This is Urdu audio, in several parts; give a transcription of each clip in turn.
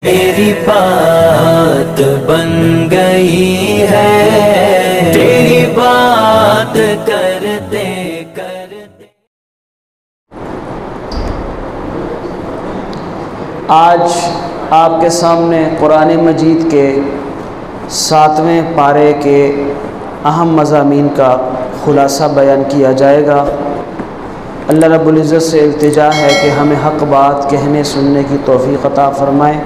تیری بات بن گئی ہے، تیری بات کرتے کرتے۔ آج آپ کے سامنے قرآن مجید کے 7ویں پارے کے اہم مضامین کا خلاصہ بیان کیا جائے گا۔ اللہ رب العزت سے التجا ہے کہ ہمیں حق بات کہنے سننے کی توفیق عطا فرمائے،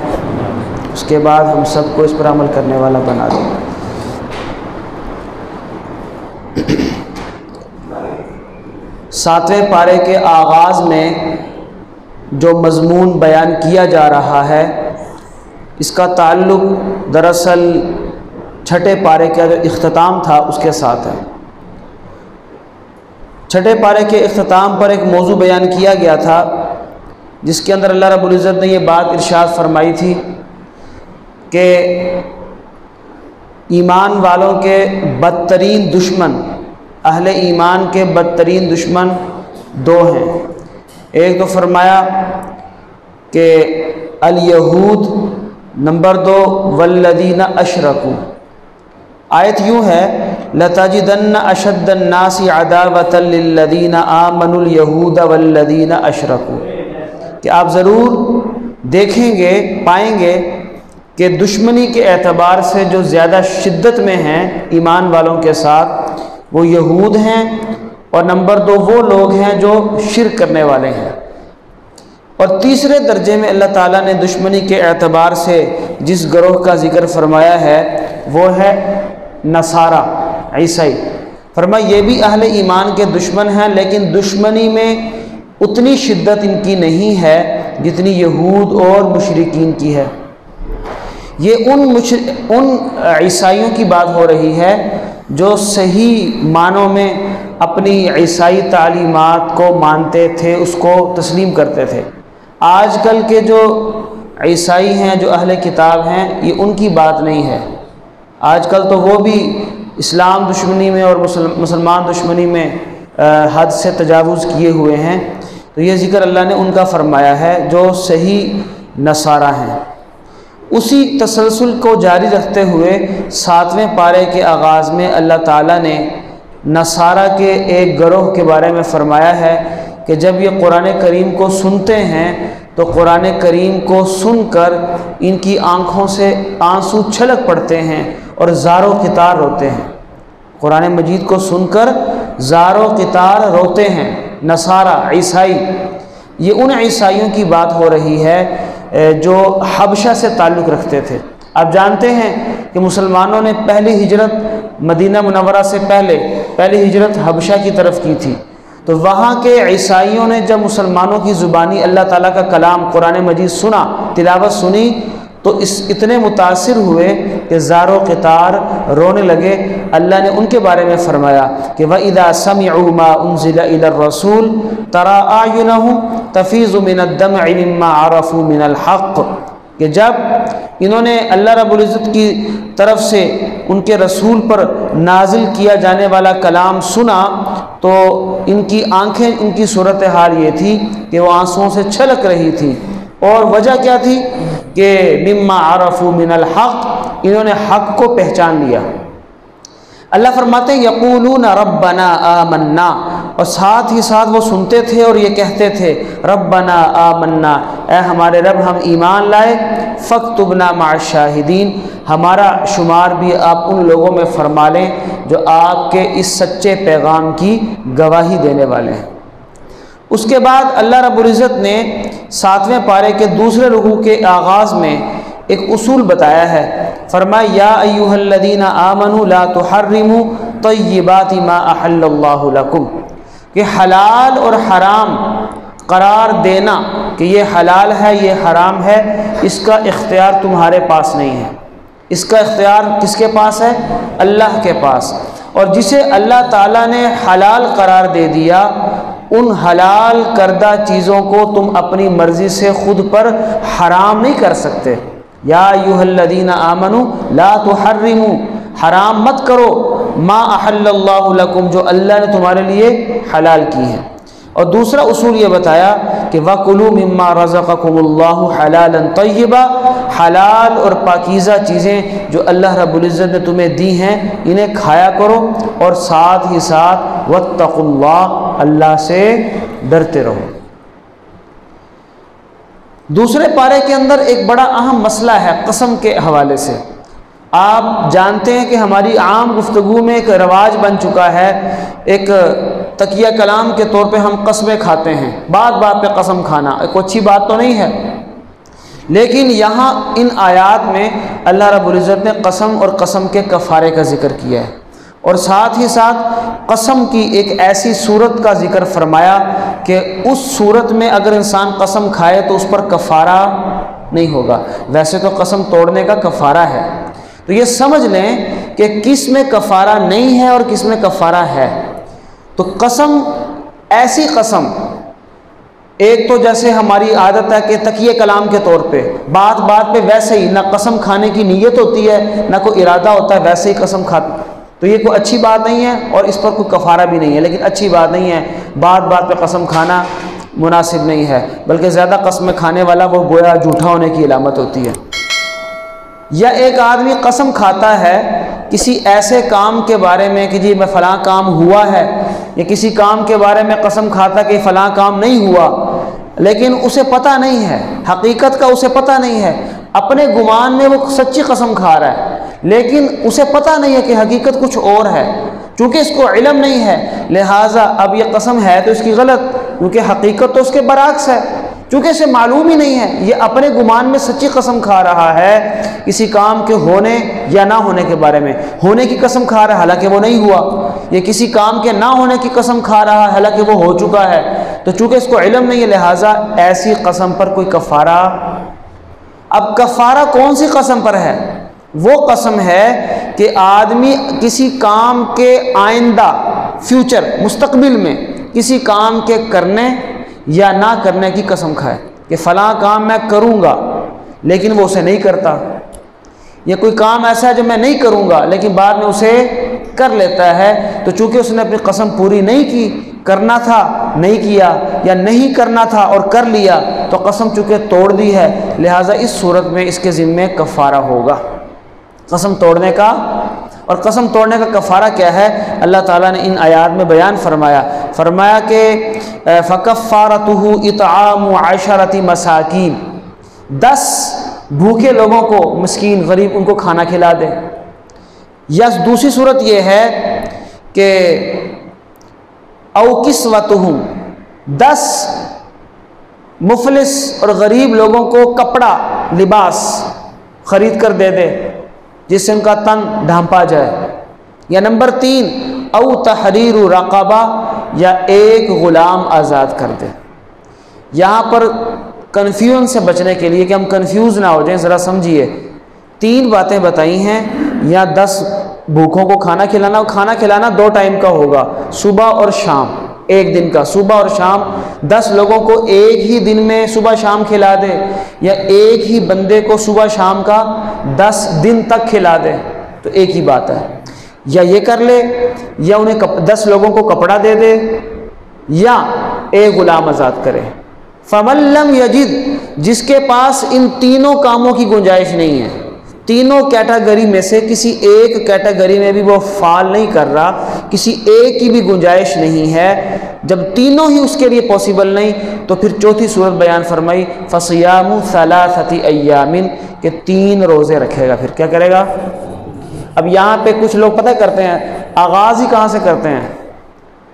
اس کے بعد ہم سب کو اس پر عمل کرنے والا بنا دیں۔ 7ویں پارے کے آغاز میں جو مضمون بیان کیا جا رہا ہے، اس کا تعلق دراصل 6 پارے کا جو اختتام تھا اس کے ساتھ ہے۔ 6 پارے کے اختتام پر ایک موضوع بیان کیا گیا تھا، جس کے اندر اللہ رب العزت نے یہ بات ارشاد فرمائی تھی کہ ایمان والوں کے بدترین دشمن، اہل ایمان کے بدترین دشمن 2 ہیں۔ ایک تو فرمایا کہ الیہود، نمبر 2 والذین اشرکوا۔ آیت یوں ہے لَتَجِدَنَّ أَشَدَّ النَّاسِ عَدَاوَةً لِلَّذِينَ آمَنُوا الْيَهُودَ وَالَّذِينَ أَشْرَكُوا، کہ آپ ضرور دیکھیں گے، پائیں گے کہ دشمنی کے اعتبار سے جو زیادہ شدت میں ہیں ایمان والوں کے ساتھ وہ یہود ہیں، اور نمبر 2 وہ لوگ ہیں جو شرک کرنے والے ہیں۔ اور تیسرے درجے میں اللہ تعالیٰ نے دشمنی کے اعتبار سے جس گروہ کا ذکر فرمایا ہے وہ ہے نصارہ، عیسائی۔ فرمایا یہ بھی اہل ایمان کے دشمن ہیں، لیکن دشمنی میں اتنی شدت ان کی نہیں ہے جتنی یہود اور مشرکین کی ہے۔ یہ ان عیسائیوں کی بات ہو رہی ہے جو صحیح معنوں میں اپنی عیسائی تعلیمات کو مانتے تھے، اس کو تسلیم کرتے تھے۔ آج کل کے جو عیسائی ہیں، جو اہل کتاب ہیں، یہ ان کی بات نہیں ہے۔ آج کل تو وہ بھی اسلام دشمنی میں اور مسلمان دشمنی میں حد سے تجاوز کیے ہوئے ہیں۔ تو یہ ذکر اللہ نے ان کا فرمایا ہے جو صحیح نصارہ ہیں۔ اسی تسلسل کو جاری رکھتے ہوئے 7ویں پارے کے آغاز میں اللہ تعالیٰ نے نصارہ کے ایک گروہ کے بارے میں فرمایا ہے کہ جب یہ قرآن کریم کو سنتے ہیں تو قرآن کریم کو سن کر ان کی آنکھوں سے آنسو چھلک پڑتے ہیں اور زار و قطار روتے ہیں۔ قرآن مجید کو سن کر زار و قطار روتے ہیں نصارہ، عیسائی۔ یہ ان عیسائیوں کی بات ہو رہی ہے جو حبشہ سے تعلق رکھتے تھے۔ آپ جانتے ہیں کہ مسلمانوں نے پہلی ہجرت مدینہ منورہ سے پہلی ہجرت حبشہ کی طرف کی تھی۔ تو وہاں کے عیسائیوں نے جب مسلمانوں کی زبانی اللہ تعالیٰ کا کلام قرآن مجید سنا، تلاوت سنی، تو اتنے متاثر ہوئے کہ زار و قطار رونے لگے۔ اللہ نے ان کے بارے میں فرمایا کہ وَإِذَا سَمِعُوا مَا أُنزِلَ إِلَى الرَّسُولِ تَرَىٰ أَعْيُنَهُمْ تَفِيضُ مِنَ الدَّمْعِ مِمَّا عَرَفُوا مِنَ الْحَقِّ، کہ جب انہوں نے اللہ رب العزت کی طرف سے ان کے رسول پر نازل کیا جانے والا کلام سنا تو ان کی آنکھیں، ان کی صورتحال یہ تھی کہ وہ آنسوؤں سے چھلک رہی تھی۔ اور وجہ کیا تھی کہ مما عرفوا من الحق، انہوں نے حق کو پہچان لیا۔ اللہ فرماتے ہیں یقولون ربنا آمنا، اور ساتھ ہی ساتھ وہ سنتے تھے اور یہ کہتے تھے ربنا آمنا، اے ہمارے رب ہم ایمان لائے، فاکتبنا مع الشاہدین، ہمارا شمار بھی آپ ان لوگوں میں فرما لیں جو آپ کے اس سچے پیغام کی گواہی دینے والے ہیں۔ اس کے بعد اللہ رب العزت نے 7ویں پارے کے دوسرے رکوع کے آغاز میں ایک اصول بتایا ہے۔ فرمایا یا ایھا الذین آمنوا لا تحرموا طیبات ما احل اللہ لکم، کہ حلال اور حرام قرار دینا کہ یہ حلال ہے یہ حرام ہے، اس کا اختیار تمہارے پاس نہیں ہے۔ اس کا اختیار کس کے پاس ہے؟ اللہ کے پاس۔ اور جسے اللہ تعالیٰ نے حلال قرار دے دیا، ان حلال کردہ چیزوں کو تم اپنی مرضی سے خود پر حرام نہیں کر سکتے۔ یا ایھا الذین آمنوا لا تحرموا، حرام مت کرو ما احل اللہ لکم، جو اللہ نے تمہارے لیے حلال کی ہے۔ اور دوسرا اصول یہ بتایا کہ وَكُلُوا مِمَّا رَزَقَكُمُ اللَّهُ حَلَالًا طَيِّبًا، حلال اور پاکیزہ چیزیں جو اللہ رب العزت نے تمہیں دی ہیں انہیں کھایا کرو، اور ساتھ ہی ساتھ وَاتَّقُوا اللَّهَ، اللہ سے ڈرتے رہو۔ دوسرے پارے کے اندر ایک بڑا اہم مسئلہ ہے قسم کے حوالے سے۔ آپ جانتے ہیں کہ ہماری عام گفتگو میں ایک رواج بن چکا ہے، ایک تکیہ کلام کے طور پہ ہم قسمیں کھاتے ہیں، بات بات پہ قسم کھانا کوئی اچھی بات تو نہیں ہے، لیکن یہاں ان آیات میں اللہ رب العزت نے قسم اور قسم کے کفارے کا ذکر کیا ہے، اور ساتھ ہی ساتھ قسم کی ایک ایسی صورت کا ذکر فرمایا کہ اس صورت میں اگر انسان قسم کھائے تو اس پر کفارہ نہیں ہوگا۔ ویسے تو قسم توڑنے کا کفارہ ہے، تو یہ سمجھ لیں کہ کس میں کفارہ نہیں ہے اور کس میں کفارہ ہے۔ تو قسم، ایسی قسم، ایک تو جیسے ہماری عادت ہے کہ تکیہ کلام کے طور پہ بات بات پہ ویسے ہی نہ قسم کھانے کی نیت ہوتی ہے نہ کوئی ارادہ ہوتا ہے، ویسے ہی قسم کھاتے، تو یہ کوئی اچھی بات نہیں ہے اور اس پر کوئی کفارہ بھی نہیں ہے، لیکن اچھی بات نہیں ہے، بات بات پہ قسم کھانا مناسب نہیں ہے، بلکہ زیادہ قسم کھانے والا وہ گویا جھوٹا ہونے کی علامت ہوتی ہے۔ یا ایک آدمی قسم کھاتا ہے کسی ایسے کام کے بارے میں کہ جی میں فلاں کام ہوا ہے، یا کسی کام کے بارے میں قسم کھاتا کہ فلاں کام نہیں ہوا، لیکن اسے پتہ نہیں ہے، حقیقت کا اسے پتہ نہیں ہے، اپنے گمان میں وہ سچی قسم کھا رہا ہے، لیکن اسے پتہ نہیں ہے کہ حقیقت کچھ اور ہے، چونکہ اس کو علم نہیں ہے، لہٰذا اب یہ قسم ہے تو اس کی غلط، کیونکہ حقیقت تو اس کے برعکس ہے، چونکہ اسے معلوم ہی نہیں ہے، یہ اپنے گمان میں سچی قسم کھا رہا ہے کسی کام کے ہونے یا نہ ہونے کے بارے میں، ہونے کی قسم کھا رہا ہے حالانکہ وہ نہیں ہوا، یہ کسی کام کے نہ ہونے کی قسم کھا رہا ہے حالانکہ وہ ہو چکا ہے، تو چونکہ اس کو علم نہیں ہے لہٰذا ایسی قسم پر کوئی کفارہ۔ اب کفارہ کون سی قسم پر ہے؟ وہ قسم ہے کہ آدمی کسی کام کے آئندہ، فیوچر، مستقبل میں کسی کام کے کرنے یا نہ کرنے کی قسم کھائے کہ فلاں کام میں کروں گا لیکن وہ اسے نہیں کرتا، یہ کوئی کام ایسا ہے جو میں نہیں کروں گا لیکن بعد میں اسے کر لیتا ہے، تو چونکہ اس نے اپنی قسم پوری نہیں کی، کرنا تھا نہیں کیا، یا نہیں کرنا تھا اور کر لیا، تو قسم چونکہ توڑ دی ہے، لہٰذا اس صورت میں اس کے ذمے کفارہ ہوگا قسم توڑنے کا۔ اور قسم توڑنے کا کفارہ کیا ہے؟ اللہ تعالیٰ نے ان آیات میں بیان فرمایا کہ فَكَفَّارَتُهُ إِطْعَامُ عَشَرَةِ مَسَاكِينَ، 10 بھوکے لوگوں کو، مسکین غریب، ان کو کھانا کھلا دے۔ یا دوسری صورت یہ ہے کہ او کسوتہم، 10 مفلس اور غریب لوگوں کو کپڑا، لباس خرید کر دے دے جس سے ان کا تن ڈھانپا جائے۔ یا نمبر 3 او تحریر رقبہ، یا ایک غلام آزاد کر دے۔ یہاں پر کنفیوژن سے بچنے کے لیے کہ ہم کنفیوز نہ ہو جائیں، ذرا سمجھیے، 3 باتیں بتائی ہیں، یا 10 بھوکوں کو کھانا کھلانا 2 ٹائم کا ہوگا، صبح اور شام، ایک دن کا صبح اور شام، 10 لوگوں کو ایک ہی دن میں صبح شام کھلا دے، یا ایک ہی بندے کو صبح شام کا 10 دن تک کھلا دے، تو ایک ہی بات ہے، یا یہ کر لے، یا انہیں 10 لوگوں کو کپڑا دے دے، یا ایک غلام آزاد کرے۔ فَمَن لَّمْ يَجِدْ، جس کے پاس ان تینوں کاموں کی گنجائش نہیں ہے، تینوں کیٹیگری میں سے کسی ایک کیٹیگری میں بھی وہ فال نہیں کر رہا، کسی ایک کی بھی گنجائش نہیں ہے، جب تینوں ہی اس کے لیے پاسبل نہیں، تو پھر چوتھی صورت بیان فرمائی فَصِيَامُ ثَلَاثَةِ أَيَّامٍ، کہ 3 روزے رکھے گا۔ پھر کیا کرے گا؟ اب یہاں پہ کچھ لوگ پتہ کرتے ہیں آغاز ہی کہاں سے کرتے ہیں،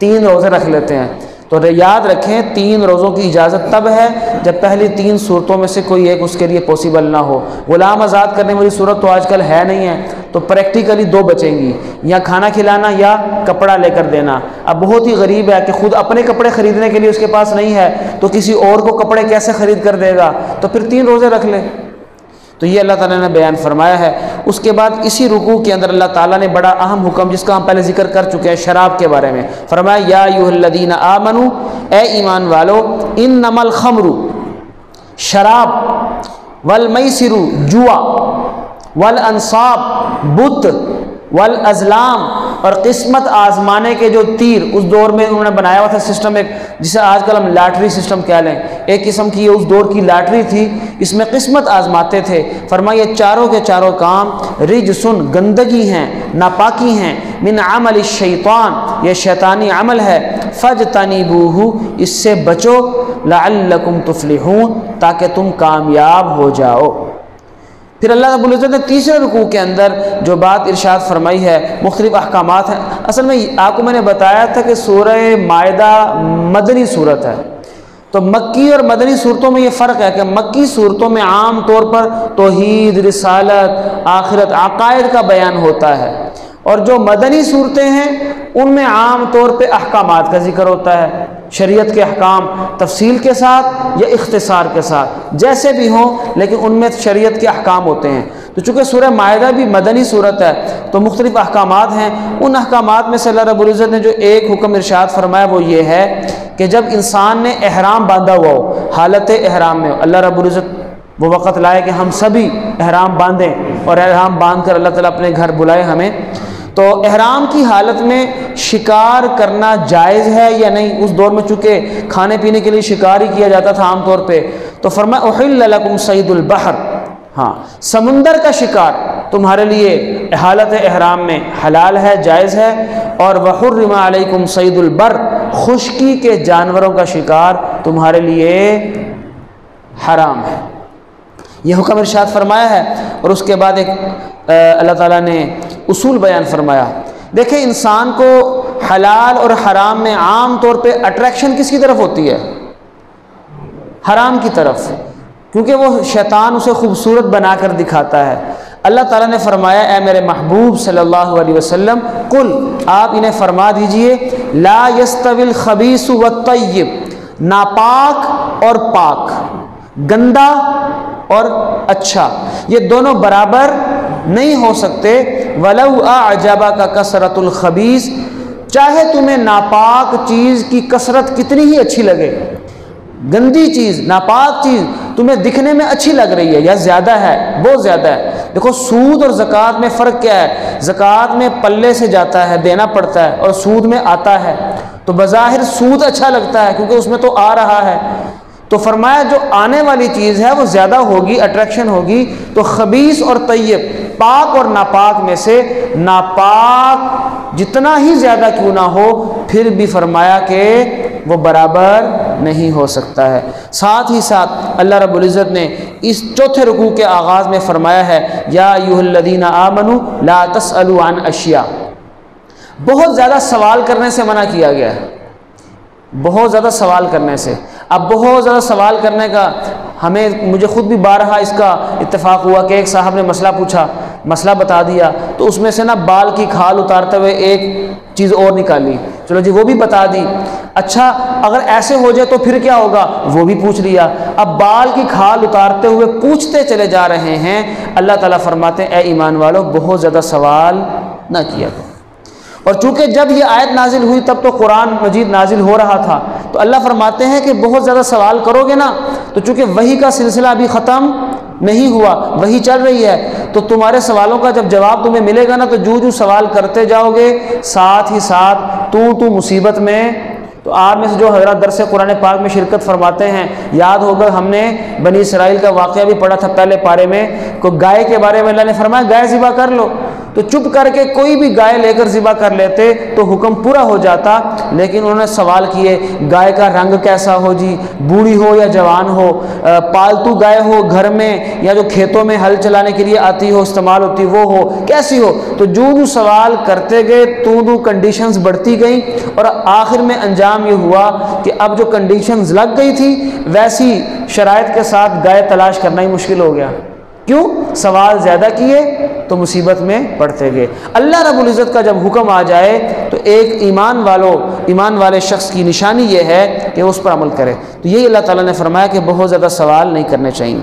3 روزے رکھ لیتے ہیں، تو یاد رکھیں 3 روزوں کی اجازت تب ہے جب پہلی 3 صورتوں میں سے کوئی ایک اس کے لیے پاسبل نہ ہو۔ غلام آزاد کرنے والی صورت تو آج کل ہے نہیں ہے، تو پریکٹیکلی 2 بچیں گی، یا کھانا کھلانا یا کپڑا لے کر دینا۔ اب بہت ہی غریب ہے کہ خود اپنے کپڑے خریدنے کے لیے اس کے پاس نہیں ہے، تو کسی اور کو کپڑے کیسے خرید کر دے گا؟ تو پھر 3 روزے رکھ لے۔ تو یہ اللہ تعالیٰ نے بیان فرمایا ہے۔ اس کے بعد اسی رکوع کے اندر اللہ تعالیٰ نے بڑا اہم حکم، جس کا ہم پہلے ذکر کر چکے ہیں، شراب کے بارے میں فرمایا یا ایھا الذین آمنو، اے ایمان والو، انما الخمر، شراب، والمیسر، جوا، والانصاب، بت، والازلام، اور قسمت آزمانے کے جو تیر اس دور میں انہوں نے بنایا ہوا تھا سسٹم، ایک جسے آج کل ہم لاٹری سسٹم کہہ لیں، ایک قسم کی یہ اس دور کی لاٹری تھی، اس میں قسمت آزماتے تھے۔ فرمایا یہ چاروں کے چاروں کام رجسن، گندگی ہیں، ناپاکی ہیں، من عمل الشیطان، یہ شیطانی عمل ہے، فاجتنبوہ، اس سے بچو، لعلکم تفلحون، تاکہ تم کامیاب ہو جاؤ۔ پھر اللہ رب العزت نے تیسرے رکوع کے اندر جو بات ارشاد فرمائی ہے، مختلف احکامات ہیں۔ اصل میں آپ کو میں نے بتایا تھا کہ سورہ مائدہ مدنی صورت ہے، تو مکی اور مدنی صورتوں میں یہ فرق ہے کہ مکی صورتوں میں عام طور پر توحید، رسالت، آخرت، عقائد کا بیان ہوتا ہے، اور جو مدنی صورتیں ہیں ان میں عام طور پہ احکامات کا ذکر ہوتا ہے، شریعت کے احکام تفصیل کے ساتھ یا اختصار کے ساتھ، جیسے بھی ہوں، لیکن ان میں شریعت کے احکام ہوتے ہیں۔ تو چونکہ سورہ مائدہ بھی مدنی صورت ہے تو مختلف احکامات ہیں، ان احکامات میں سے اللہ رب العزت نے جو ایک حکم ارشاد فرمایا وہ یہ ہے کہ جب انسان نے احرام باندھا ہوا ہو، حالت احرام میں، اللہ رب العزت وہ وقت لائے کہ ہم سبھی احرام باندھیں، اور احرام باندھ کر اللہ تعالیٰ اپنے گھر بلائے ہمیں، تو احرام کی حالت میں شکار کرنا جائز ہے یا نہیں؟ اس دور میں چونکہ کھانے پینے کے لیے شکار ہی کیا جاتا تھا عام طور پہ، تو فرمایا احل لکم صید البحر، ہاں سمندر کا شکار تمہارے لیے حالت احرام میں حلال ہے، جائز ہے، اور وحرم علیکم صید البر، خشکی کے جانوروں کا شکار تمہارے لیے حرام ہے۔ یہ حکم ارشاد فرمایا ہے، اور اس کے بعد ایک اللہ تعالیٰ نے اصول بیان فرمایا۔ دیکھیں انسان کو حلال اور حرام میں عام طور پہ اٹریکشن کس کی طرف ہوتی ہے؟ حرام کی طرف، کیونکہ وہ شیطان اسے خوبصورت بنا کر دکھاتا ہے۔ اللہ تعالیٰ نے فرمایا اے میرے محبوب صلی اللہ علیہ وسلم، قل، آپ انہیں فرما دیجئے، لا یستوی الخبیث والطیب، ناپاک اور پاک، گندا اور اچھا، یہ دونوں برابر نہیں ہو سکتے۔ وَلَوْ أَعْجَبَكَ كَثْرَةُ الْخَبِيثِ، چاہے تمہیں ناپاک چیز کی کثرت کتنی ہی اچھی لگے، گندی چیز، ناپاک چیز تمہیں دکھنے میں اچھی لگ رہی ہے یا زیادہ ہے، بہت زیادہ ہے۔ دیکھو سود اور زکوٰۃ میں فرق کیا ہے؟ زکوٰۃ میں پلے سے جاتا ہے، دینا پڑتا ہے، اور سود میں آتا ہے، تو بظاہر سود اچھا لگتا ہے کیونکہ اس میں تو آ رہا ہے، تو فرمایا جو آنے والی چیز ہے وہ زیادہ ہوگی، اٹریکشن ہوگی۔ تو خبیث اور طیب، پاک اور ناپاک میں سے ناپاک جتنا ہی زیادہ کیوں نہ ہو، پھر بھی فرمایا کہ وہ برابر نہیں ہو سکتا ہے۔ ساتھ ہی ساتھ اللہ رب العزت نے اس چوتھے رکوع کے آغاز میں فرمایا ہے یا ایھا الذین آمنوا لا تسألوا عن اشیاء، بہت زیادہ سوال کرنے سے منع کیا گیا ہے، بہت زیادہ سوال کرنے سے۔ اب بہت زیادہ سوال کرنے کا مجھے خود بھی بارہا اس کا اتفاق ہوا کہ ایک صاحب نے مسئلہ پوچھا، مسئلہ بتا دیا، تو اس میں سے نا بال کی کھال اتارتے ہوئے ایک چیز اور نکالی، چلو جی وہ بھی بتا دی، اچھا اگر ایسے ہو جائے تو پھر کیا ہوگا، وہ بھی پوچھ لیا۔ اب بال کی کھال اتارتے ہوئے پوچھتے چلے جا رہے ہیں۔ اللہ تعالیٰ فرماتے ہیں اے ایمان والو بہت زیادہ سوال نہ کیا کرو۔ اور چونکہ جب یہ آیت نازل ہوئی تب تو قرآن مجید نازل ہو رہا تھا، تو اللہ فرماتے ہیں کہ بہت زیادہ سوال کرو گے نا، تو چونکہ وحی کا سلسلہ ابھی ختم نہیں ہوا، وحی چل رہی ہے، تو تمہارے سوالوں کا جب جواب تمہیں ملے گا نا، تو جو سوال کرتے جاؤ گے ساتھ ہی ساتھ تو مصیبت میں۔ تو آپ میں سے جو حضرات درس قرآن پاک میں شرکت فرماتے ہیں، یاد ہوگا ہم نے بنی اسرائیل کا واقعہ بھی پڑھا تھا پہلے پارے میں، کو گائے کے بارے میں اللہ نے فرمایا گائے ذبح کر لو، تو چپ کر کے کوئی بھی گائے لے کر ذبح کر لیتے تو حکم پورا ہو جاتا، لیکن انہوں نے سوال کیے گائے کا رنگ کیسا ہو جی، بوڑھی ہو یا جوان ہو، پالتو گائے ہو گھر میں یا جو کھیتوں میں ہل چلانے کے لیے آتی ہو، استعمال ہوتی وہ ہو، کیسی ہو، تو جو سوال کرتے گئے تو کنڈیشنز بڑھتی گئیں، اور آخر میں انجام یہ ہوا کہ اب جو کنڈیشنز لگ گئی تھی ویسی شرائط کے ساتھ گائے تلاش کرنا ہی مشکل ہو گیا۔ کیوں؟ سوال زیادہ کیے تو مصیبت میں پڑتے گئے۔ اللہ رب العزت کا جب حکم آ جائے تو ایک ایمان والے شخص کی نشانی یہ ہے کہ اس پر عمل کرے۔ تو یہی اللہ تعالیٰ نے فرمایا کہ بہت زیادہ سوال نہیں کرنے چاہیے۔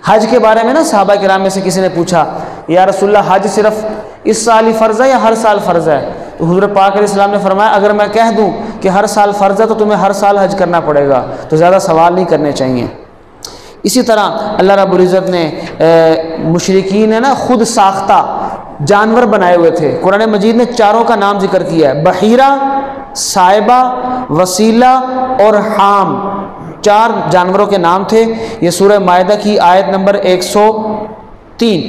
حج کے بارے میں نا صحابہ کرام میں سے کسی نے پوچھا یا رسول اللہ حج صرف اس سال ہی فرض ہے یا ہر سال فرض ہے؟ تو حضور پاک علیہ السلام نے فرمایا اگر میں کہہ دوں کہ ہر سال فرض ہے تو تمہیں ہر سال حج کرنا پڑے گا، تو زیادہ سوال نہیں کرنے چاہیے۔ اسی طرح اللہ رب العزت نے مشرکین نے نا خود ساختہ جانور بنائے ہوئے تھے. قرآن مجید نے چاروں کا نام ذکر کیا ہے. بحیرہ، صائبہ، وسیلہ اور حام، 4 جانوروں کے نام تھے. یہ سورہ مائدہ کی آیت نمبر 103.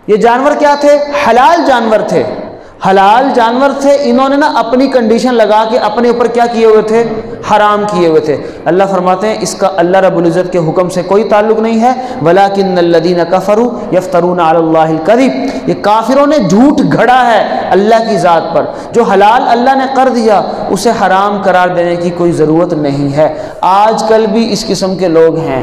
یہ جانور کیا تھے؟ حلال جانور تھے. حلال جانور تھے. انہوں نے نا اپنی کنڈیشن لگا کے اپنے اوپر کیا کیے ہوئے تھے؟ حرام کیے ہوئے تھے. اللہ فرماتے ہیں اس کا اللہ رب العزت کے حکم سے کوئی تعلق نہیں ہے. وَلَٰكِنَّ الَّذِينَ كَفَرُوا يَفْتَرُونَ عَلَى اللَّهِ الْكَذِبَ. یہ کافروں نے جھوٹ گھڑا ہے اللہ کی ذات پر. جو حلال اللہ نے کر دیا اسے حرام قرار دینے کی کوئی ضرورت نہیں ہے. آج کل بھی اس قسم کے لوگ ہیں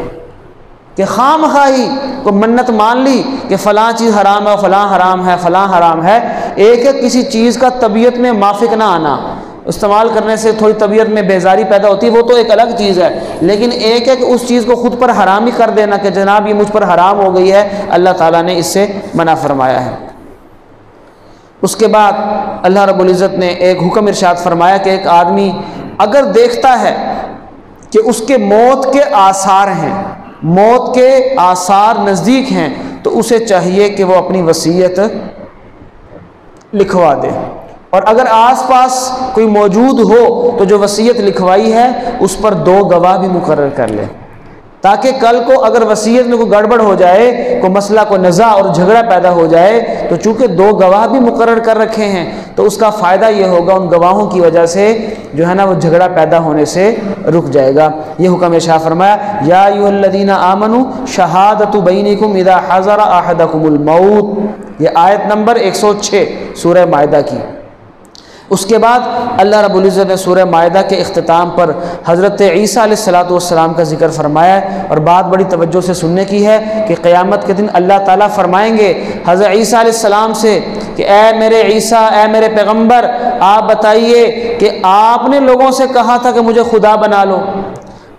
کہ خواہ مخواہی کو منت مان لی کہ فلاں چیز حرام ہے، فلاں حرام ہے، فلاں حرام ہے. ایک کسی چیز کا طبیعت میں موافق نہ آنا، استعمال کرنے سے تھوڑی طبیعت میں بیزاری پیدا ہوتی ہے، وہ تو ایک الگ چیز ہے. لیکن ایک ہے کہ اس چیز کو خود پر حرام ہی کر دینا کہ جناب یہ مجھ پر حرام ہو گئی ہے، اللہ تعالیٰ نے اس سے منع فرمایا ہے. اس کے بعد اللہ رب العزت نے ایک حکم ارشاد فرمایا کہ ایک آدمی اگر دیکھتا ہے کہ اس کے موت کے آثار ہیں، موت کے آثار نزدیک ہیں، تو اسے چاہیے کہ وہ اپنی وصیت لکھوا دے. اور اگر آس پاس کوئی موجود ہو تو جو وصیت لکھوائی ہے اس پر 2 گواہ بھی مقرر کر لے، تاکہ کل کو اگر وصیت میں کوئی گڑبڑ ہو جائے، کوئی مسئلہ، کوئی نزاع اور جھگڑا پیدا ہو جائے، تو چونکہ 2 گواہ بھی مقرر کر رکھے ہیں تو اس کا فائدہ یہ ہوگا ان گواہوں کی وجہ سے جو ہے نا وہ جھگڑا پیدا ہونے سے رک جائے گا. یہ حکم ارشاد فرمایا یا ایھا الذین آمنوا شہادۃ بینکم اذا حضر احدکم الموت. یہ آیت نمبر 106 سورہ مائدہ کی. اس کے بعد اللہ رب العزت نے سورہ مائدہ کے اختتام پر حضرت عیسیٰ علیہ السلام کا ذکر فرمایا ہے. اور بات بڑی توجہ سے سننے کی ہے کہ قیامت کے دن اللہ تعالیٰ فرمائیں گے حضرت عیسیٰ علیہ السلام سے کہ اے میرے عیسیٰ، اے میرے پیغمبر، آپ بتائیے کہ آپ نے لوگوں سے کہا تھا کہ مجھے خدا بنا لو.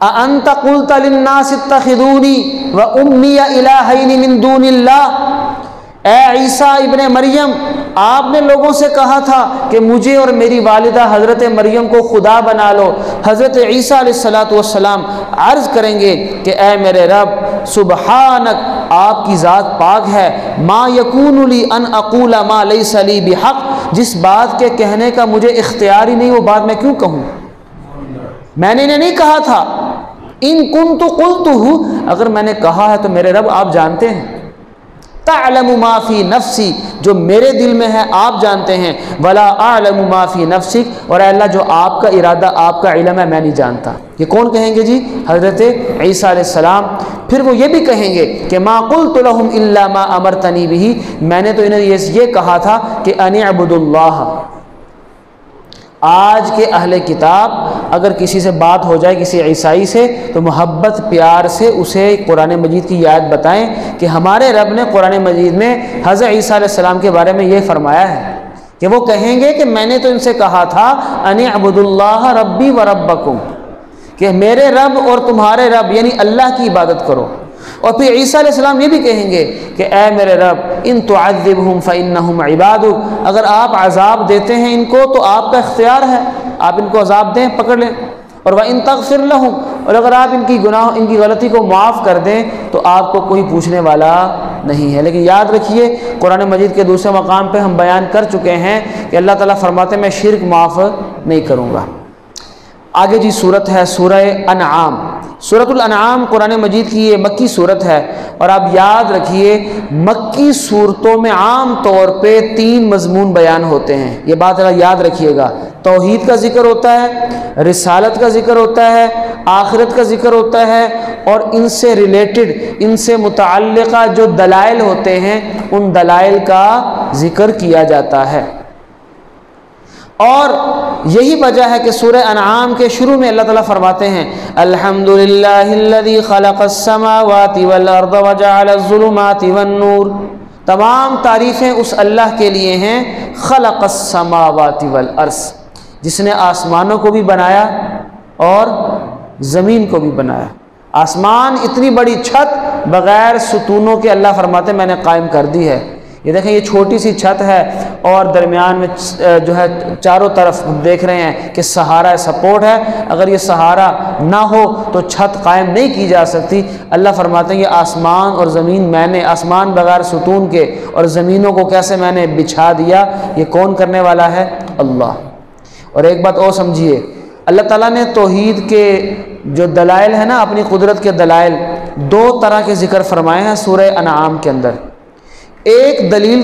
اَأَنْتَ قُلْتَ لِلنَّاسِ اتَّخِذُونِي وَأُمِّيَ إِلَٰهَيْنِ مِن دُونِ اللَّهِ. اے عیسیٰ ابن مریم، آپ نے لوگوں سے کہا تھا کہ مجھے اور میری والدہ حضرت مریم کو خدا بنا لو. حضرت عیسیٰ علیہ السلام عرض کریں گے کہ اے میرے رب، سبحانک، آپ کی ذات پاک ہے، ما یکون لی ان اقول ما لیس لی بحق، جس بات کے کہنے کا مجھے اختیار ہی نہیں وہ بات میں کیوں کہوں؟ میں نے انہیں نہیں کہا تھا. ان کنت قلتہ، اگر میں نے کہا ہے تو میرے رب آپ جانتے ہیں. تعلم ما فی نفسی، جو میرے دل میں ہے آپ جانتے ہیں. ولا اعلم ما فی نفسک، اور اے اللہ جو آپ کا ارادہ، آپ کا علم ہے، میں نہیں جانتا. یہ کون کہیں گے جی؟ حضرت عیسیٰ علیہ السلام. پھر وہ یہ بھی کہیں گے کہ ما قلت لهم الا ما امرتنی به، میں نے تو انہیں یہ کہا تھا کہ ان اعبدوا اللہ. آج کے اہل کتاب اگر کسی سے بات ہو جائے کسی عیسائی سے تو محبت پیار سے اسے قرآن مجید کی آیت بتائیں کہ ہمارے رب نے قرآن مجید میں حضرت عیسیٰ علیہ السلام کے بارے میں یہ فرمایا ہے کہ وہ کہیں گے کہ میں نے تو ان سے کہا تھا ان اعبدوا اللہ ربی و ربکم، کہ میرے رب اور تمہارے رب یعنی اللہ کی عبادت کرو. اور پھر عیسیٰ علیہ السلام یہ بھی کہیں گے کہ اے میرے رب ان تعذبہم فانہم عبادک، اگر آپ عذاب دیتے ہیں ان کو تو آپ کا اختیار ہے، آپ ان کو عذاب دیں، پکڑ لیں. اور وان تغفر لہم، اور اگر آپ ان کی گناہ، ان کی غلطی کو معاف کر دیں تو آپ کو کوئی پوچھنے والا نہیں ہے. لیکن یاد رکھیے قرآن مجید کے دوسرے مقام پہ ہم بیان کر چکے ہیں کہ اللہ تعالیٰ فرماتے ہیں میں شرک معاف نہیں کروں گا. آگے جی صورت ہے سورہ انعام. سورۃ الانعام قرآن مجید کی یہ مکی صورت ہے. اور آپ یاد رکھیے مکی صورتوں میں عام طور پہ 3 مضمون بیان ہوتے ہیں. یہ بات یاد رکھیے گا. توحید کا ذکر ہوتا ہے، رسالت کا ذکر ہوتا ہے، آخرت کا ذکر ہوتا ہے، اور ان سے ریلیٹڈ، ان سے متعلقہ جو دلائل ہوتے ہیں ان دلائل کا ذکر کیا جاتا ہے. اور یہی وجہ ہے کہ سورہ انعام کے شروع میں اللہ تعالیٰ فرماتے ہیں الحمدللہ الذی خلق السماوات والارض وجعل الظلمات والنور. تمام تعریفیں اس اللہ کے لیے ہیں خلق السماوات والارض، جس نے آسمانوں کو بھی بنایا اور زمین کو بھی بنایا. آسمان اتنی بڑی چھت بغیر ستونوں کے اللہ فرماتے ہیں میں نے قائم کر دی ہے یہ دیکھیں یہ چھوٹی سی چھت ہے اور درمیان میں جو ہے چاروں طرف دیکھ رہے ہیں کہ سہارا سپورٹ ہے. اگر یہ سہارا نہ ہو تو چھت قائم نہیں کی جا سکتی. اللہ فرماتے ہیں یہ آسمان اور زمین میں نے، آسمان بغیر ستون کے اور زمینوں کو کیسے میں نے بچھا دیا، یہ کون کرنے والا ہے؟ اللہ. اور ایک بات اور سمجھیے، اللہ تعالیٰ نے توحید کے جو دلائل ہیں نا، اپنی قدرت کے دلائل، دو طرح کے ذکر فرمائے ہیں سورہ انعام کے اندر. ایک دلیل،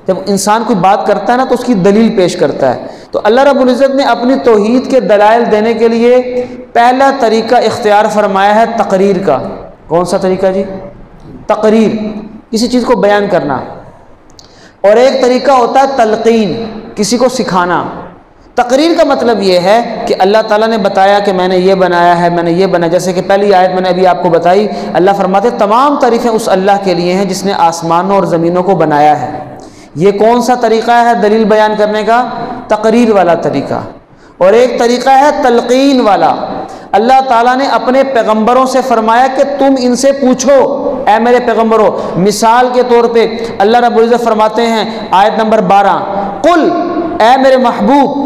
جب انسان کوئی بات کرتا ہے نا تو اس کی دلیل پیش کرتا ہے. تو اللہ رب العزت نے اپنی توحید کے دلائل دینے کے لیے پہلا طریقہ اختیار فرمایا ہے تقریر کا. کون سا طریقہ جی؟ تقریر، کسی چیز کو بیان کرنا. اور ایک طریقہ ہوتا ہے تلقین، کسی کو سکھانا. تقریر کا مطلب یہ ہے کہ اللہ تعالیٰ نے بتایا کہ میں نے یہ بنایا ہے، میں نے یہ بنایا. جیسے کہ پہلی آیت میں نے ابھی آپ کو بتائی، اللہ فرماتے ہیں تمام تعریفیں اس اللہ کے لیے ہیں جس نے آسمانوں اور زمینوں کو بنایا ہے. یہ کون سا طریقہ ہے دلیل بیان کرنے کا؟ تقریر والا طریقہ. اور ایک طریقہ ہے تلقین والا. اللہ تعالیٰ نے اپنے پیغمبروں سے فرمایا کہ تم ان سے پوچھو اے میرے پیغمبروں. مثال کے طور پہ اللہ رب العزت فرماتے ہیں آیت نمبر 12، قل، اے میرے محبوب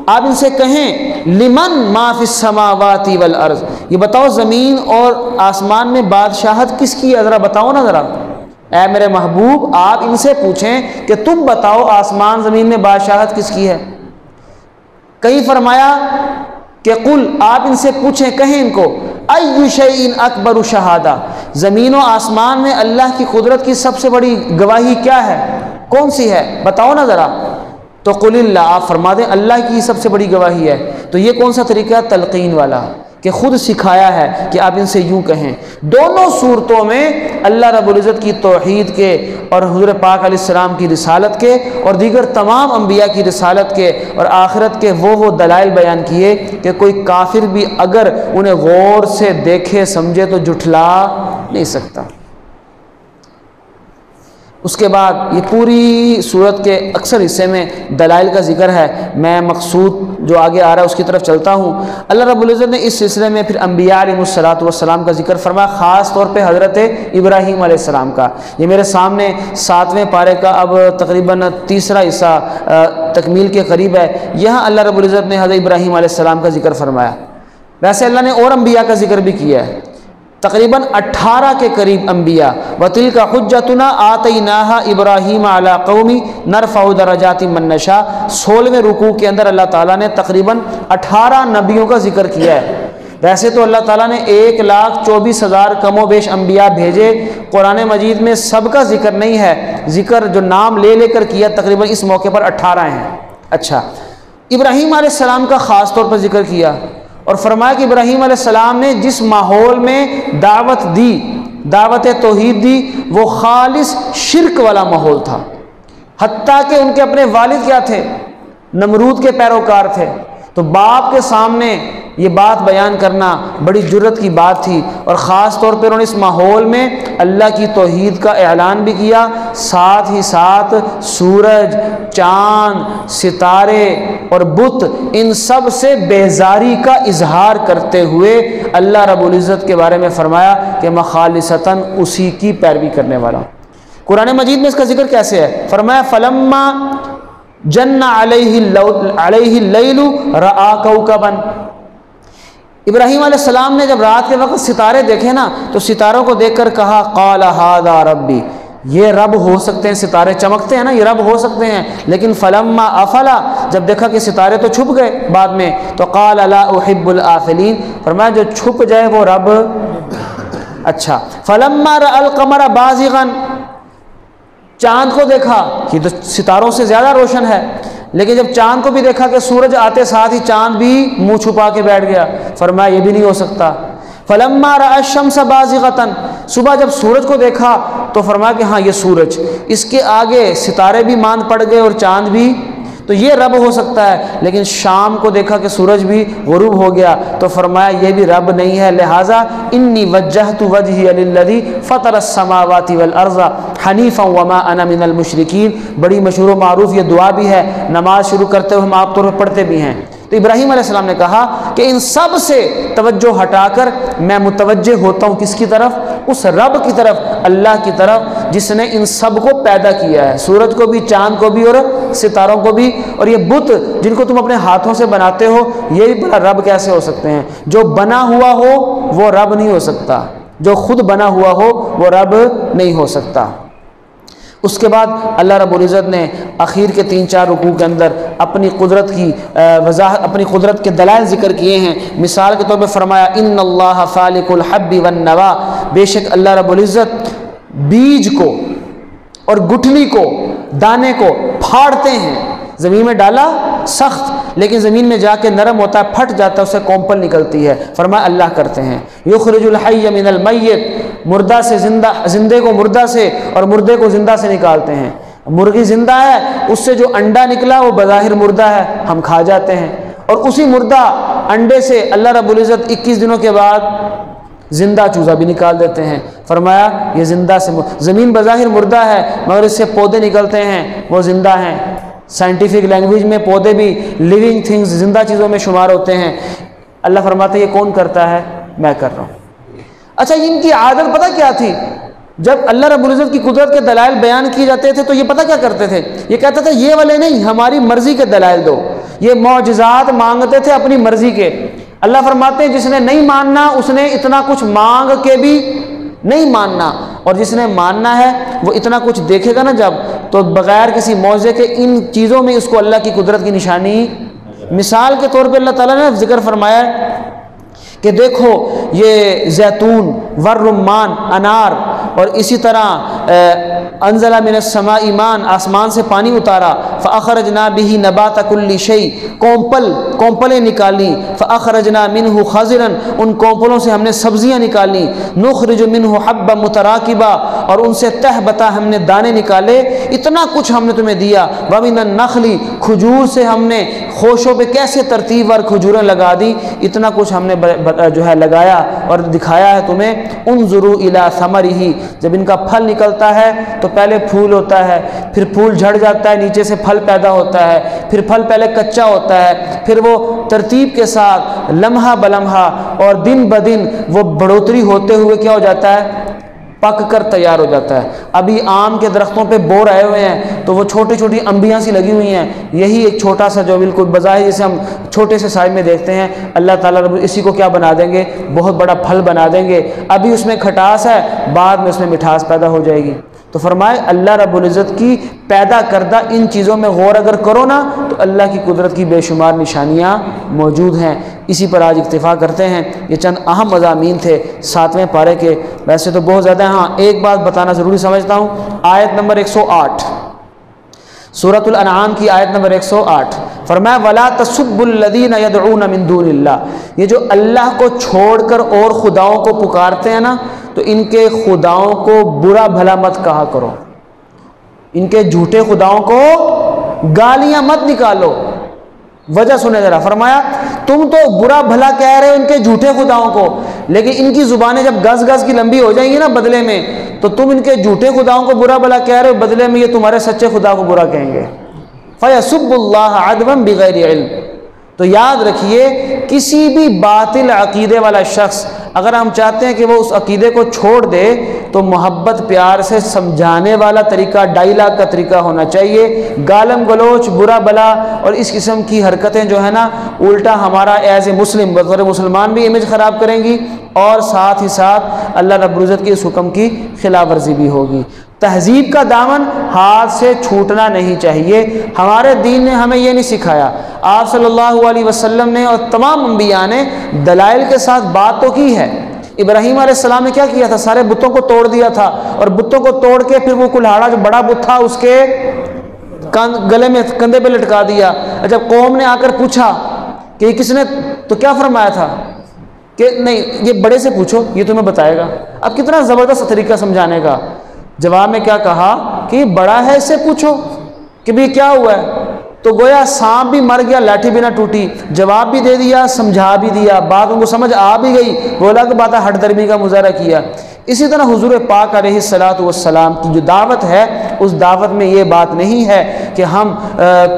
آپ ان سے کہیں، لمن ما فی السماوات والارض، یہ بتاؤ زمین اور آسمان میں بادشاہت کس کی ہے؟ ذرا بتاؤ نا ذرا. اے میرے محبوب آپ ان سے پوچھیں کہ تم بتاؤ آسمان زمین میں بادشاہت کس کی ہے. کہیں فرمایا کہ قل، آپ ان سے پوچھیں، کہیں ان کو، ای شیء اکبر شہادہ، زمین و آسمان میں اللہ کی قدرت کی سب سے بڑی گواہی کیا ہے؟ کون سی ہے؟ بتاؤ نا ذرا. تو قل اللہ، آپ فرما دیں اللہ کی سب سے بڑی گواہی ہے. تو یہ کون سا طریقہ ہے؟ تلقین والا، کہ خود سکھایا ہے کہ آپ ان سے یوں کہیں. دونوں صورتوں میں اللہ رب العزت کی توحید کے اور حضور پاک علیہ السلام کی رسالت کے اور دیگر تمام انبیاء کی رسالت کے اور آخرت کے وہ دلائل بیان کیے کہ کوئی کافر بھی اگر انہیں غور سے دیکھے سمجھے تو جھٹلا نہیں سکتا. اس کے بعد یہ پوری صورت کے اکثر حصے میں دلائل کا ذکر ہے. میں مقصود جو آگے آ رہا ہے اس کی طرف چلتا ہوں. اللہ رب العزت نے اس سلسلے میں پھر انبیاء علیہ الصلاۃ کا ذکر فرمایا، خاص طور پہ حضرت ابراہیم علیہ السلام کا. یہ میرے سامنے 7ویں پارے کا اب تقریباً تیسرا حصہ تکمیل کے قریب ہے. یہاں اللہ رب العزت نے حضرت ابراہیم علیہ السلام کا ذکر فرمایا. ویسے اللہ نے اور انبیاء کا ذکر بھی کیا ہے، تقریباً 18 کے قریب انبیاء. وَتِلْكَ حُجَّتُنَا آتَيْنَاهَا إِبْرَاهِيمَ عَلَىٰ قَوْمِ نَرْفَعُ دَرَجَاتٍ مَّن نَّشَاءُ. 16ویں رکوع کے اندر اللہ تعالیٰ نے تقریباً 18 نبیوں کا ذکر کیا ہے. ویسے تو اللہ تعالیٰ نے 1,24,000 کم و بیش انبیاء بھیجے. قرآن مجید میں سب کا ذکر نہیں ہے، ذکر جو نام لے لے کر کیا تقریباً اس موقع پر 18 ہیں. اچھا، ابراہیم علیہ السلام کا خاص طور پر ذکر کیا اور فرمایا کہ ابراہیم علیہ السلام نے جس ماحول میں دعوت دی، دعوت توحید دی، وہ خالص شرک والا ماحول تھا. حتیٰ کہ ان کے اپنے والد کیا تھے؟ نمرود کے پیروکار تھے. تو باپ کے سامنے یہ بات بیان کرنا بڑی جرت کی بات تھی. اور خاص طور پر انہوں نے اس ماحول میں اللہ کی توحید کا اعلان بھی کیا، ساتھ ہی ساتھ سورج، چاند، ستارے اور بت، ان سب سے بیزاری کا اظہار کرتے ہوئے اللہ رب العزت کے بارے میں فرمایا کہ میں خالصتاً اسی کی پیروی کرنے والا ہوں. قرآن مجید میں اس کا ذکر کیسے ہے؟ فرمایا فلما جن علیہ اللیل رآ کوکبا. ابراہیم علیہ السلام نے جب رات کے وقت ستارے دیکھے نا تو ستاروں کو دیکھ کر کہا قال ھذا ربی، یہ رب ہو سکتے ہیں. ستارے چمکتے ہیں نا، یہ رب ہو سکتے ہیں. لیکن فلما افلا، جب دیکھا کہ ستارے تو چھپ گئے بعد میں، تو قال لا احب الآفلین، فرمایا جو چھپ جائے وہ رب. اچھا، فلما رأى القمر بازغا، چاند کو دیکھا، یہ تو ستاروں سے زیادہ روشن ہے، لیکن جب چاند کو بھی دیکھا کہ سورج آتے ساتھ ہی چاند بھی منہ چھپا کے بیٹھ گیا، فرمایا یہ بھی نہیں ہو سکتا. فلما رأى الشمس بازغة، صبح جب سورج کو دیکھا تو فرمایا کہ ہاں یہ سورج، اس کے آگے ستارے بھی مان پڑ گئے اور چاند بھی، تو یہ رب ہو سکتا ہے. لیکن شام کو دیکھا کہ سورج بھی غروب ہو گیا تو فرمایا یہ بھی رب نہیں ہے. لہٰذا انی وجہت وجہی للذی فطر السماوات والارض حنیفا وما انا من المشرکین. بڑی مشہور و معروف یہ دعا بھی ہے، نماز شروع کرتے ہوئے ہم آپ طور پر پڑھتے بھی ہیں تو ابراہیم علیہ السلام نے کہا کہ ان سب سے توجہ ہٹا کر میں متوجہ ہوتا ہوں کس کی طرف؟ اس رب کی طرف، اللہ کی طرف جس نے ان سب کو پیدا کیا ہے، سورج کو بھی، چاند کو بھی اور ستاروں کو بھی۔ اور یہ بت جن کو تم اپنے ہاتھوں سے بناتے ہو، یہ بھی بڑا رب کیسے ہو سکتے ہیں؟ جو بنا ہوا ہو وہ رب نہیں ہو سکتا، جو خود بنا ہوا ہو وہ رب نہیں ہو سکتا۔ اس کے بعد اللہ رب العزت نے اخیر کے 3-4 رکوع کے اندر اپنی قدرت کی وضاحت، اپنی قدرت کے دلائل ذکر کیے ہیں۔ مثال کے طور پہ فرمایا ان اللہ فالق الحب والنوا، بے شک اللہ رب العزت بیج کو اور گٹھلی کو، دانے کو پھاڑتے ہیں۔ زمین میں ڈالا سخت، لیکن زمین میں جا کے نرم ہوتا ہے، پھٹ جاتا ہے، اسے کونپل نکلتی ہے۔ فرمایا اللہ کرتے ہیں۔ یخرج الحی من المیت، مردہ سے زندہ، زندے کو مردہ سے اور مردے کو زندہ سے نکالتے ہیں۔ مرغی زندہ ہے، اس سے جو انڈا نکلا وہ بظاہر مردہ ہے، ہم کھا جاتے ہیں، اور اسی مردہ انڈے سے اللہ رب العزت 21 دنوں کے بعد زندہ چوزا بھی نکال دیتے ہیں۔ فرمایا یہ زندہ سے، زمین بظاہر مردہ ہے مگر اس سے پودے نکلتے ہیں، وہ زندہ ہیں۔ سائنٹیفک لینگویج میں پودے بھی لیونگ تھنگز، زندہ چیزوں میں شمار ہوتے ہیں۔ اللہ فرماتا ہے یہ کون کرتا ہے؟ میں کر رہا ہوں۔ اچھا، ان کی عادت پتہ کیا تھی؟ جب اللہ رب العزت کی قدرت کے دلائل بیان کیے جاتے تھے تو یہ پتہ کیا کرتے تھے؟ یہ کہتے تھے یہ والے نہیں، ہماری مرضی کے دلائل دو۔ یہ معجزات مانگتے تھے اپنی مرضی کے۔ اللہ فرماتے ہیں جس نے نہیں ماننا اس نے اتنا کچھ مانگ کے بھی نہیں ماننا، اور جس نے ماننا ہے وہ اتنا کچھ دیکھے گا نا جب، تو بغیر کسی معجزے کے ان چیزوں میں اس کو اللہ کی قدرت کی نشانی۔ مثال کے طور پہ اللہ تعالیٰ نے ذکر فرمایا کہ دیکھو یہ زیتون، والرمان، انار، اور اسی طرح انزل من السماء ماء، آسمان سے پانی اتارا، فاخرجنا به نبات كل شيء، کونپلیں نکالی، فاخرجنا منه خضرا، ان کونپلوں سے ہم نے سبزیاں نکالی، نخرج منه حبا متراکبا، اور ان سے تہ بتا ہم نے دانے نکالے۔ اتنا کچھ ہم نے تمہیں دیا۔ ومن النخل، کھجور سے ہم نے خوشوں پہ کیسے ترتیب وار کھجوریں لگا دی، اتنا کچھ ہم نے جو ہے لگایا اور دکھایا ہے تمہیں۔ انظروا الی ثمرہ، جب ان کا پھل نکلتا ہے تو پہلے پھول ہوتا ہے، پھر پھول جھڑ جاتا ہے، نیچے سے پھل پیدا ہوتا ہے، پھر پھل پہلے کچا ہوتا ہے، پھر وہ ترتیب کے ساتھ لمحہ بلمحہ اور دن بدن وہ بڑھوتری ہوتے ہوئے کیا ہو جاتا ہے؟ پک کر تیار ہو جاتا ہے۔ ابھی آم کے درختوں پہ بور آئے ہوئے ہیں تو وہ چھوٹی چھوٹی انبیاں سی لگی ہوئی ہیں، یہی ایک چھوٹا سا جو بالکل بظاہر جسے ہم چھوٹے سے سائز میں دیکھتے ہیں، اللہ تعالیٰ رب اسی کو کیا بنا دیں گے؟ بہت بڑا پھل بنا دیں گے۔ ابھی اس میں کھٹاس ہے، بعد میں اس میں مٹھاس پیدا ہو جائے گی۔ تو فرمائے اللہ رب العزت کی پیدا کردہ ان چیزوں میں غور اگر کرو نا تو اللہ کی قدرت کی بے شمار نشانیاں موجود ہیں۔ اسی پر آج اکتفا کرتے ہیں۔ یہ چند اہم مضامین تھے 7ویں پارے کے، ویسے تو بہت زیادہ ہیں۔ ہاں ایک بات بتانا ضروری سمجھتا ہوں، آیت نمبر 108، سورۃ الانعام کی آیت نمبر 108، فرمایا وَلَا تَسُبُّوا الَّذِينَ يَدْعُونَ مِن دُونِ اللَّهِ، یہ جو اللہ کو چھوڑ کر اور خداؤں کو پکارتے ہیں نا، تو ان کے خداؤں کو برا بھلا مت کہا کرو، ان کے جھوٹے خداؤں کو گالیاں مت نکالو۔ وجہ سنے ذرا، فرمایا تم تو برا بھلا کہہ رہے ہو ان کے جھوٹے خداؤں کو، لیکن ان کی زبانیں جب گز گز کی لمبی ہو جائیں گی نا بدلے میں، تو تم ان کے جھوٹے خداؤں کو برا بھلا کہہ رہے ہو، بدلے میں یہ تمہارے سچے خدا کو برا کہیں گے۔ فَيَسُبُّ اللَّهَ عَدْوًا بِغَيْرِ عِلْمٍ، تو یاد رکھیے کسی بھی باطل عقیدے والا شخص اگر ہم چاہتے ہیں کہ وہ اس عقیدے کو چھوڑ دے تو محبت پیار سے سمجھانے والا طریقہ، ڈائیلاگ کا طریقہ ہونا چاہیے۔ گالم گلوچ، برا بلا اور اس قسم کی حرکتیں جو ہے نا، الٹا ہمارا ایز اے مسلم، بطور مسلمان بھی امیج خراب کریں گی، اور ساتھ ہی ساتھ اللہ رب العزت کے اس حکم کی خلاف ورزی بھی ہوگی۔ تہذیب کا دامن ہاتھ سے چھوٹنا نہیں چاہیے۔ ہمارے دین نے ہمیں یہ نہیں سکھایا، آپ صلی اللہ علیہ وسلم نے اور تمام انبیاء نے دلائل کے ساتھ بات تو کی ہے۔ ابراہیم علیہ السلام نے کیا کیا تھا؟ سارے بتوں کو توڑ دیا تھا، اور بتوں کو توڑ کے پھر وہ کلہاڑا جو بڑا بت تھا اس کے گلے میں، کندھے پہ لٹکا دیا۔ جب قوم نے آ کر پوچھا کہ یہ کس نے، تو کیا فرمایا تھا کہ نہیں یہ بڑے سے پوچھو، یہ تمہیں بتائے گا۔ اب کتنا زبردست طریقہ سمجھانے کا۔ جواب میں کیا کہا کہ یہ بڑا ہے، اس سے پوچھو کہ بھی کیا ہوا ہے۔ تو گویا سانپ بھی مر گیا لاٹھی بھی نہ ٹوٹی، جواب بھی دے دیا، سمجھا بھی دیا، بات ان کو سمجھ آ بھی گئی، بولا کہ بات ہٹ درمی کا مظاہرہ کیا۔ اسی طرح حضور پاک علیہ الصلاۃ والسلام کی جو دعوت ہے، اس دعوت میں یہ بات نہیں ہے کہ ہم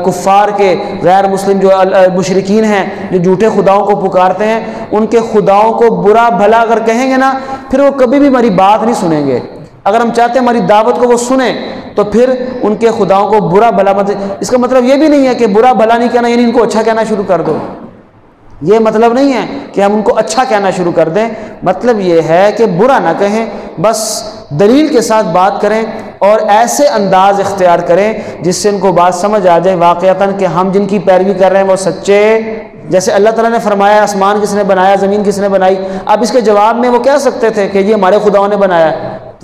کفار کے غیر مسلم جو مشرکین ہیں جو جھوٹے خداؤں کو پکارتے ہیں، ان کے خداؤں کو برا بھلا اگر کہیں گے نا پھر وہ کبھی بھی ہماری بات نہیں سنیں گے۔ اگر ہم چاہتے ہیں ہماری دعوت کو وہ سنیں تو پھر ان کے خداؤں کو برا بھلا مت، اس کا مطلب یہ بھی نہیں ہے کہ برا بھلا نہیں کہنا یعنی ان کو اچھا کہنا شروع کر دو، یہ مطلب نہیں ہے کہ ہم ان کو اچھا کہنا شروع کر دیں، مطلب یہ ہے کہ برا نہ کہیں، بس دلیل کے ساتھ بات کریں اور ایسے انداز اختیار کریں جس سے ان کو بات سمجھ آ جائے واقعتاً کہ ہم جن کی پیروی کر رہے ہیں وہ سچے، جیسے اللہ تعالیٰ نے فرمایا آسمان کس نے بنایا، زمین کس نے بنائی، اب اس کے جواب میں وہ کہہ سکتے تھے کہ یہ ہمارے خداؤں نے بنایا،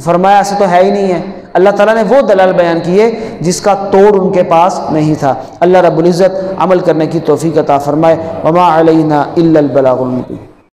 فرمایا ایسے تو ہے ہی نہیں ہے۔ اللہ تعالیٰ نے وہ دلائل بیان کیے جس کا توڑ ان کے پاس نہیں تھا۔ اللہ رب العزت عمل کرنے کی توفیق عطا فرمائے۔ وما علینا الا البلاغ المبین۔